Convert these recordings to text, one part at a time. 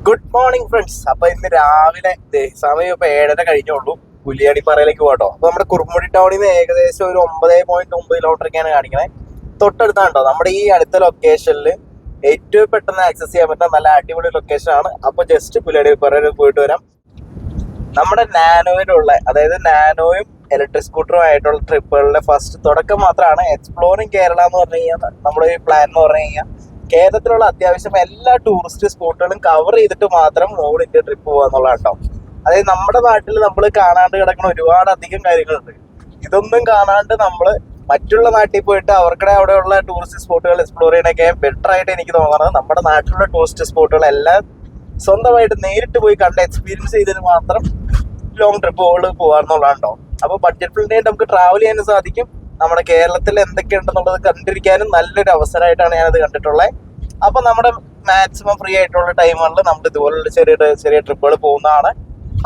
Good morning friends. അപ്പൊ ഇന്ന് രാവിലെ സമയം ഇപ്പൊ 7:30 കഴിഞ്ഞുള്ളൂ. പുലിയാടിപ്പാറയിലേക്ക് പോകട്ടോ. അപ്പൊ നമ്മുടെ കുറുമുടി ടൗണിൽ നിന്ന് ഏകദേശം ഒരു 9.9 കിലോമീറ്ററൊക്കെയാണ് കാണിക്കണേ. തൊട്ടടുത്താണ്ടോ നമ്മുടെ ഈ അടുത്ത ലൊക്കേഷനിൽ ഏറ്റവും പെട്ടെന്ന് ആക്സസ് ചെയ്യാൻ പറ്റുന്ന നല്ല അടിപൊളി ലൊക്കേഷൻ ആണ്. അപ്പൊ ജസ്റ്റ് പുലിയാടിപ്പാറയിൽ പോയിട്ട് വരാം. നമ്മുടെ നാനോയിലുള്ള, അതായത് നാനോയും ഇലക്ട്രിക് സ്കൂട്ടറും ആയിട്ടുള്ള ട്രിപ്പുകളുടെ ഫസ്റ്റ് തുടക്കം മാത്രമാണ് എക്സ്പ്ലോറിങ് കേരള എന്ന് പറഞ്ഞു കഴിഞ്ഞാൽ നമ്മുടെ ഈ പ്ലാൻ എന്ന് പറഞ്ഞു കഴിഞ്ഞാൽ കേരളത്തിലുള്ള അത്യാവശ്യം എല്ലാ ടൂറിസ്റ്റ് സ്പോട്ടുകളും കവർ ചെയ്തിട്ട് മാത്രം ഓൾ ഇന്ത്യ ട്രിപ്പ് പോകുക എന്നുള്ളതാണ്. അതായത് നമ്മുടെ നാട്ടിൽ നമ്മൾ കാണാണ്ട് കിടക്കുന്ന ഒരുപാട് അധികം കാര്യങ്ങളുണ്ട്. ഇതൊന്നും കാണാണ്ട് നമ്മൾ മറ്റുള്ള നാട്ടിൽ പോയിട്ട് അവർക്കിടെ അവിടെയുള്ള ടൂറിസ്റ്റ് സ്പോട്ടുകൾ എക്സ്പ്ലോർ ചെയ്യണൊക്കെ ബെറ്റർ ആയിട്ട് എനിക്ക് തോന്നുന്നത് നമ്മുടെ നാട്ടിലുള്ള ടൂറിസ്റ്റ് സ്പോട്ടുകളെല്ലാം സ്വന്തമായിട്ട് നേരിട്ട് പോയി കണ്ട് എക്സ്പീരിയൻസ് ചെയ്തതിന് മാത്രം ലോങ് ട്രിപ്പുകൾ പോകാമെന്നുള്ളതാണോ. അപ്പോൾ ബഡ്ജറ്റ് ഫ്രണ്ട്ലി ആയിട്ട് നമുക്ക് ട്രാവൽ ചെയ്യാനും സാധിക്കും. നമ്മുടെ കേരളത്തിൽ എന്തൊക്കെയുണ്ടെന്നുള്ളത് കണ്ടിരിക്കാനും നല്ലൊരു അവസരമായിട്ടാണ് ഞാനത് കണ്ടിട്ടുള്ളത്. അപ്പൊ നമ്മുടെ മാക്സിമം ഫ്രീ ആയിട്ടുള്ള ടൈമുകളിൽ നമ്മൾ ഇതുപോലുള്ള ചെറിയ ചെറിയ ട്രിപ്പുകൾ പോകുന്നതാണ്.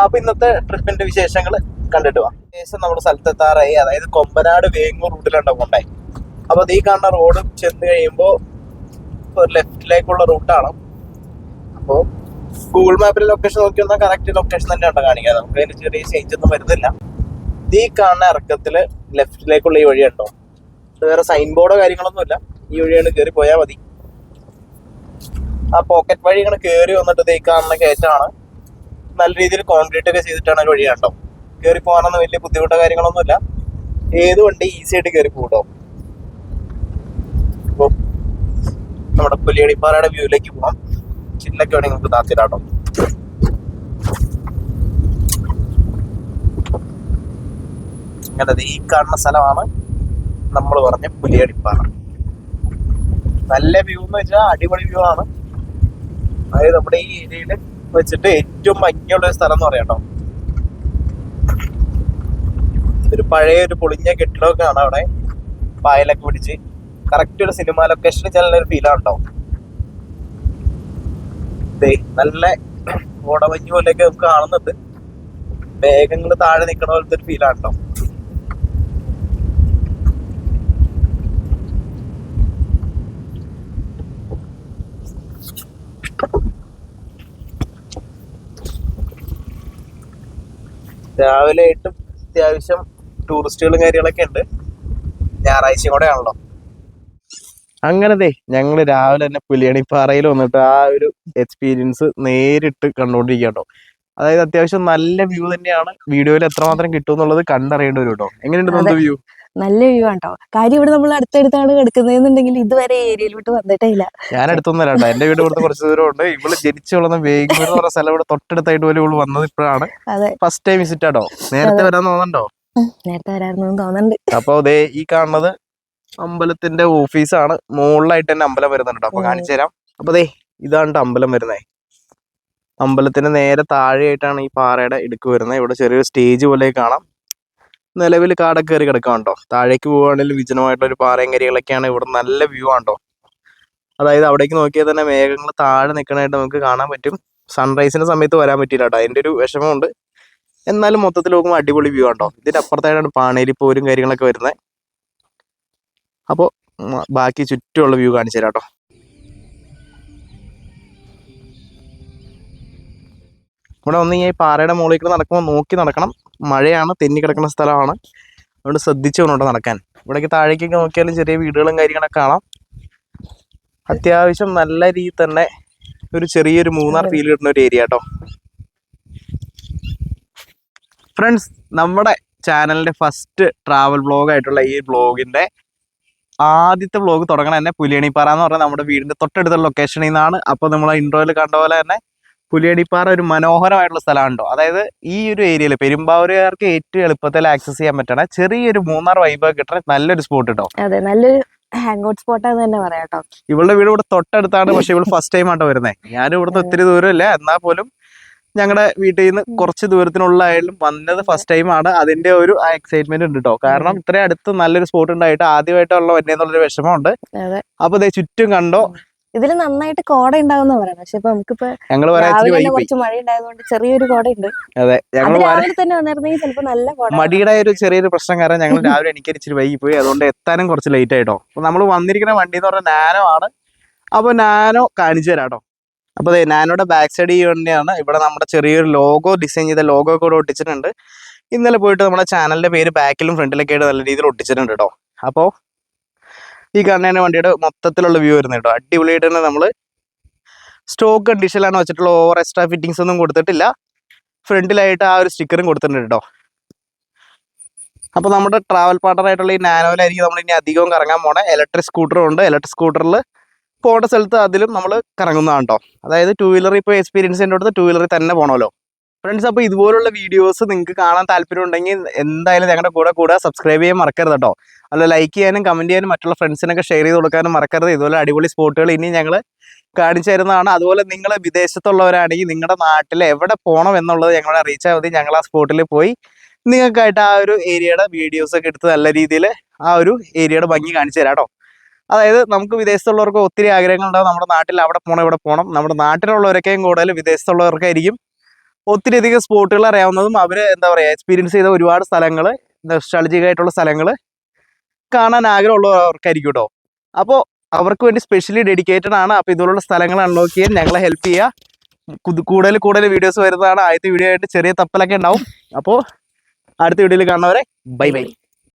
അപ്പൊ ഇന്നത്തെ ട്രിപ്പിന്റെ വിശേഷങ്ങൾ കണ്ടിട്ട് പോവാം. ശേഷം നമ്മുടെ സ്ഥലത്തെത്താറായി. അതായത് കൊമ്പനാട് വേങ്ങൂർ റൂട്ടിലുണ്ടോ കൊണ്ടായി. അപ്പൊ ഈ കാണുന്ന റോഡ് ചെന്ന് കഴിയുമ്പോൾ ഒരു ലെഫ്റ്റിലേക്കുള്ള റൂട്ടാണ്. അപ്പോൾ ഗൂഗിൾ മാപ്പിൽ ലൊക്കേഷൻ നോക്കി വന്നാൽ കറക്റ്റ് ലൊക്കേഷൻ തന്നെയാണ് കാണിക്കുക. നമുക്ക് അതിന് ചെറിയ ചേഞ്ച് ഒന്നും വരുന്നില്ല. ഈ കാണുന്ന ഇറക്കത്തില് ലെഫ്റ്റിലേക്കുള്ള ഈ വഴിയുണ്ടോ, വേറെ സൈൻ ബോർഡോ കാര്യങ്ങളൊന്നുമില്ല. ഈ വഴിയാണ് കയറി പോയാൽ മതി. ആ പോക്കറ്റ് വഴി ഇങ്ങനെ കയറി വന്നിട്ട് ഈ കാണുന്ന കയറ്റാണ്. നല്ല രീതിയിൽ കോൺക്രീറ്റ് ഒക്കെ ചെയ്തിട്ടാണ് ഒരു വഴി കേട്ടോ. കയറി പോകാനൊന്നും വലിയ ബുദ്ധിമുട്ടോ കാര്യങ്ങളൊന്നുമില്ല. ഏത് വണ്ടി ഈസി ആയിട്ട് കയറി പോകട്ടോ. അപ്പോൾ നമ്മുടെ പുലിയടിപ്പാറയുടെ വ്യൂവിലേക്ക് പോകാം. ചില്ലൊക്കെ വേണമെങ്കിൽ നമുക്ക് താത്തിടാട്ടോ. അങ്ങനെ ഈ കാണുന്ന സ്ഥലമാണ് നമ്മൾ പറഞ്ഞ പുലിയടിപ്പാറ. നല്ല വ്യൂ എന്ന് വെച്ചാൽ അടിപൊളി വ്യൂ ആണ്. അതായത് നമ്മുടെ ഈ ഏരിയയിൽ വെച്ചിട്ട് ഏറ്റവും ഭംഗിയുള്ള ഒരു സ്ഥലം എന്ന് പറയാട്ടോ. ഇതൊരു പഴയ ഒരു പൊളിഞ്ഞ കെട്ടിടമൊക്കെ ആണ്. അവിടെ പായലൊക്കെ പിടിച്ച് കറക്റ്റ് ഒരു സിനിമ ലൊക്കേഷനിൽ ചെല്ലുന്നൊരു ഫീലാണ് ഉണ്ടാവും. നല്ല ഓടമഞ്ഞ് പോലെയൊക്കെ നമുക്ക് കാണുന്നുണ്ട്. മേഘങ്ങൾ താഴെ നിൽക്കണ പോലത്തെ ഒരു ഫീലാണ് കേട്ടോ. രാവിലെ ആയിട്ടും അത്യാവശ്യം ടൂറിസ്റ്റുകളും കാര്യങ്ങളൊക്കെ ഉണ്ട്. ഞായറാഴ്ചയും കൂടെ ആണല്ലോ. അങ്ങനത്തെ ഞങ്ങൾ രാവിലെ തന്നെ പുലിയണിപ്പാറയിൽ വന്നിട്ട് ആ ഒരു എക്സ്പീരിയൻസ് നേരിട്ട് കണ്ടുകൊണ്ടിരിക്കട്ടോ. അതായത് അത്യാവശ്യം നല്ല വ്യൂ തന്നെയാണ്. വീഡിയോയിൽ എത്രമാത്രം കിട്ടും എന്നുള്ളത് കണ്ടറിയേണ്ടി വരും കേട്ടോ. എങ്ങനെയുണ്ട് നമ്മുടെ വ്യൂ? നല്ല വ്യൂ ആണോ. കാര്യം ഇവിടെ നമ്മൾ അടുത്തടുത്താണ് കിടക്കുന്നതെന്നുണ്ടെങ്കിൽ ഇതുവരെ ഏരിയയിലോട്ട് വന്നിട്ടേ ഇല്ല. ഞാൻ അടുത്തൊന്നും കേട്ടോ. എന്റെ വീട് ഇവിടുത്തെ കുറച്ച് ദൂരം ഉണ്ട്. ഇവള് ജനിച്ചു വളർന്ന വേഗൂർ എന്ന് പറഞ്ഞ സ്ഥലം ഇവിടെ തൊട്ടടുത്തായിട്ട് പോലും ഇവള് വന്നത് ഇപ്പോഴാണ്. ഫസ്റ്റ് ടൈം വിസിറ്റ് ആട്ടോ. നേരത്തെ വരാൻ തോന്നണ്ടോ? നേരത്തെ വരാമെന്ന് തോന്നുന്നുണ്ട്. അപ്പൊ ദേ ഈ കാണുന്നത് അമ്പലത്തിന്റെ ഓഫീസാണ്. മുകളിലായിട്ട് തന്നെ അമ്പലം വരുന്നുണ്ട്. അപ്പൊ കാണിച്ചു തരാം. അപ്പൊ ദേ ഇതാണ് അമ്പലം വരുന്നത്. അമ്പലത്തിന്റെ നേരെ താഴെയായിട്ടാണ് ഈ പാറയുടെ ഇടുക്ക് വരുന്നത്. ഇവിടെ ചെറിയൊരു സ്റ്റേജ് പോലെ കാണാം. നിലവിൽ കാടൊക്കെ കയറി കിടക്കാണ്ടോ. താഴേക്ക് പോവുകയാണെങ്കിലും വിജനമായിട്ടുള്ള ഒരു പാറയും കരികളൊക്കെയാണ്. ഇവിടെ നല്ല വ്യൂ ആണോ. അതായത് അവിടേക്ക് നോക്കിയാൽ തന്നെ മേഘങ്ങൾ താഴെ നിൽക്കണായിട്ട് നമുക്ക് കാണാൻ പറ്റും. സൺറൈസിന്റെ സമയത്ത് വരാൻ പറ്റില്ല കേട്ടോ. അതിന്റെ ഒരു വിഷമമുണ്ട്. എന്നാലും മൊത്തത്തിൽ നോക്കുമ്പോൾ അടിപൊളി വ്യൂ ആണോ. ഇതിന്റെ അപ്പുറത്തായിട്ടാണ് പാണേരി പോരും കാര്യങ്ങളൊക്കെ വരുന്നത്. അപ്പോൾ ബാക്കി ചുറ്റുമുള്ള വ്യൂ കാണിച്ചു തരാം കേട്ടോ. ഇവിടെ വന്ന് ഈ പാറയുടെ മുകളിലേക്ക് നടക്കുമ്പോൾ നോക്കി നടക്കണം. മഴയാണ്, തെന്നി കിടക്കുന്ന സ്ഥലമാണ്. അതുകൊണ്ട് ശ്രദ്ധിച്ചു കൊണ്ടോ നടക്കാൻ. ഇവിടേക്ക് താഴേക്കൊക്കെ നോക്കിയാലും ചെറിയ വീടുകളും കാര്യങ്ങളൊക്കെ കാണാം. അത്യാവശ്യം നല്ല രീതിയിൽ തന്നെ ഒരു ചെറിയൊരു മൂന്നാർ ഫീൽ കിട്ടുന്ന ഒരു ഏരിയ കേട്ടോ. ഫ്രണ്ട്സ്, നമ്മുടെ ചാനലിന്റെ ഫസ്റ്റ് ട്രാവൽ വ്ളോഗ് ആയിട്ടുള്ള ഈ വ്ളോഗിന്റെ ആദ്യത്തെ വ്ളോഗ് തുടങ്ങണ തന്നെ പുലിയണിപ്പാറ എന്ന് പറഞ്ഞാൽ നമ്മുടെ വീടിന്റെ തൊട്ടടുത്തുള്ള ലൊക്കേഷനിൽ നിന്നാണ്. അപ്പോൾ നമ്മൾ ഇൻട്രോയിൽ കണ്ട പോലെ തന്നെ പുലിയടിപ്പാറ ഒരു മനോഹരമായിട്ടുള്ള സ്ഥലമുണ്ടോ. അതായത് ഈ ഒരു ഏരിയയിൽ പെരുമ്പാവൂരുകാർക്ക് ഏറ്റവും എളുപ്പത്തിൽ ആക്സസ് ചെയ്യാൻ പറ്റണ ചെറിയൊരു മൂന്നാർ വൈബ് കിട്ടണ നല്ലൊരു സ്പോട്ട് കേട്ടോ. അതെ, നല്ലൊരു ഹാങ് ഔട്ട് സ്പോട്ടാന്ന് തന്നെ പറയാട്ടോ. ഇവളുടെ വീട് ഇവിടെ തൊട്ടടുത്താണ്. പക്ഷെ ഇവള് ഫസ്റ്റ് ടൈം ആട്ടോ വരുന്നത്. ഞാനും ഇവിടുന്ന് ഒത്തിരി ദൂരമില്ല. എന്നാൽ പോലും ഞങ്ങളുടെ വീട്ടിൽ നിന്ന് കുറച്ച് ദൂരത്തിനുള്ളായാലും വന്നത് ഫസ്റ്റ് ടൈം ആണ്. അതിന്റെ ഒരു എക്സൈറ്റ്മെന്റ് ഉണ്ട് കേട്ടോ. കാരണം ഇത്രയും അടുത്ത് നല്ലൊരു സ്പോട്ട് ഉണ്ടായിട്ട് ആദ്യമായിട്ടുള്ള വന്നേന്നുള്ളൊരു വിഷമമുണ്ട്. അപ്പൊ ദേ ചുറ്റും കണ്ടോ. ഇതിൽ നന്നായിട്ട് കോട ഉണ്ടാവുന്ന പറയുന്നത്. പക്ഷെ ഇപ്പൊ നമുക്കിപ്പോ കുറച്ച് മഴ ഉണ്ടായതുകൊണ്ട് ചെറിയൊരു കോട ഉണ്ട്. അതെ, രാവിലെ തന്നെ വന്നിരുന്നെങ്കിൽ ചിലപ്പോ നല്ല കോട. മടിയുടെ ഒരു ചെറിയൊരു പ്രശ്നം കാരണം ഞങ്ങൾ രാവിലെ എനിക്ക് ഇച്ചിരി വൈകി പോയി. അതുകൊണ്ട് എത്താനും കുറച്ച് ലേറ്റ് ആയിട്ടോ. അപ്പൊ നമ്മൾ വന്നിരിക്കുന്ന വണ്ടി എന്ന് പറഞ്ഞാൽ നാനോ ആണ്. അപ്പൊ നാനോ കാണിച്ചു തരാം കേട്ടോ. അപ്പോൾ അതെ നാനോയുടെ ബാക്ക് സൈഡ് ഈ വണ്ടിയാണ്. ഇവിടെ നമ്മുടെ ചെറിയൊരു ലോഗോ ഡിസൈൻ ചെയ്ത ലോഗോ കൂടെ ഒട്ടിച്ചിട്ടുണ്ട്. ഇന്നലെ പോയിട്ട് നമ്മുടെ ചാനലിൻ്റെ പേര് ബാക്കിലും ഫ്രണ്ടിലൊക്കെ ആയിട്ട് നല്ല രീതിയിൽ ഒട്ടിച്ചിട്ടുണ്ട് കേട്ടോ. അപ്പോൾ ഈ കാണുന്ന വണ്ടിയുടെ മൊത്തത്തിലുള്ള വ്യൂ വരുന്നത് കേട്ടോ. അടിപൊളിയായിട്ട് തന്നെ നമ്മൾ സ്റ്റോക്ക് കണ്ടീഷനിലാണ് വെച്ചിട്ടുള്ള ഓവർ എക്സ്ട്രാ ഫിറ്റിങ്സ് ഒന്നും കൊടുത്തിട്ടില്ല. ഫ്രണ്ടിലായിട്ട് ആ ഒരു സ്റ്റിക്കറും കൊടുത്തിട്ടുണ്ട് കേട്ടോ. അപ്പോൾ നമ്മുടെ ട്രാവൽ പാർട്ണറായിട്ടുള്ള ഈ നാനോയിലായിരിക്കും നമ്മൾ ഇനി അധികവും കറങ്ങാൻ പോണേ. ഇലക്ട്രിക് സ്കൂട്ടറും ഉണ്ട്. ഇലക്ട്രിക് സ്കൂട്ടറിൽ പോകേണ്ട സ്ഥലത്ത് അതിലും നമ്മൾ കറങ്ങുന്നതാണ് കേട്ടോ. അതായത് 2 വീലർ ഇപ്പോൾ എക്സ്പീരിയൻസ് ചെയ്യേണ്ട അടുത്ത് 2 വീലറിൽ തന്നെ പോകണമല്ലോ ഫ്രണ്ട്സ്. അപ്പോൾ ഇതുപോലുള്ള വീഡിയോസ് നിങ്ങൾക്ക് കാണാൻ താല്പര്യം ഉണ്ടെങ്കിൽ എന്തായാലും ഞങ്ങളുടെ കൂടെ സബ്സ്ക്രൈബ് ചെയ്യാൻ മറക്കരുത് കേട്ടോ. അല്ല ലൈക്ക് ചെയ്യാനും കമൻറ്റ് ചെയ്യാനും മറ്റുള്ള ഫ്രണ്ട്സിനൊക്കെ ഷെയർ ചെയ്ത് കൊടുക്കാനും മറക്കരുത്. ഇതുപോലെ അടിപൊളി സ്പോട്ടുകൾ ഇനി ഞങ്ങൾ കാണിച്ചു തരുന്നതാണ്. അതുപോലെ നിങ്ങൾ വിദേശത്തുള്ളവരാണെങ്കിൽ നിങ്ങളുടെ നാട്ടിൽ എവിടെ പോകണം എന്നുള്ളത് ഞങ്ങളെ അറിയിച്ചാൽ മതി. ഞങ്ങൾ ആ സ്പോട്ടിൽ പോയി നിങ്ങൾക്കായിട്ട് ആ ഒരു ഏരിയയുടെ വീഡിയോസൊക്കെ എടുത്ത് നല്ല രീതിയിൽ ആ ഒരു ഏരിയയുടെ ഭംഗി കാണിച്ചു തരാം കേട്ടോ. അതായത് നമുക്ക് വിദേശത്തുള്ളവർക്ക് ഒത്തിരി ആഗ്രഹങ്ങളുണ്ടാവും നമ്മുടെ നാട്ടിൽ അവിടെ പോകണം ഇവിടെ പോകണം. നമ്മുടെ നാട്ടിലുള്ളവരൊക്കെയും കൂടുതൽ വിദേശത്തുള്ളവർക്കായിരിക്കും ഒത്തിരി അധികം സ്പോട്ടുകൾ അറിയാവുന്നതും അവർ എന്താ പറയുക എക്സ്പീരിയൻസ് ചെയ്ത ഒരുപാട് സ്ഥലങ്ങൾ നൊസ്റ്റാൾജിക് ആയിട്ടുള്ള സ്ഥലങ്ങൾ കാണാൻ ആഗ്രഹമുള്ളവർക്കായിരിക്കും കേട്ടോ. അപ്പോൾ അവർക്ക് വേണ്ടി സ്പെഷ്യലി ഡെഡിക്കേറ്റഡ് ആണ്. അപ്പോൾ ഇതുപോലുള്ള സ്ഥലങ്ങൾ അൺലോക്ക് ചെയ്യാൻ ഞങ്ങളെ ഹെൽപ്പ് ചെയ്യുക. കൂടുതൽ വീഡിയോസ് വരുന്നതാണ്. ആദ്യത്തെ വീഡിയോ ആയിട്ട് ചെറിയ തപ്പലൊക്കെ ഉണ്ടാവും. അപ്പോൾ അടുത്ത വീഡിയോയിൽ കാണുന്നവരെ ബൈ ബൈ.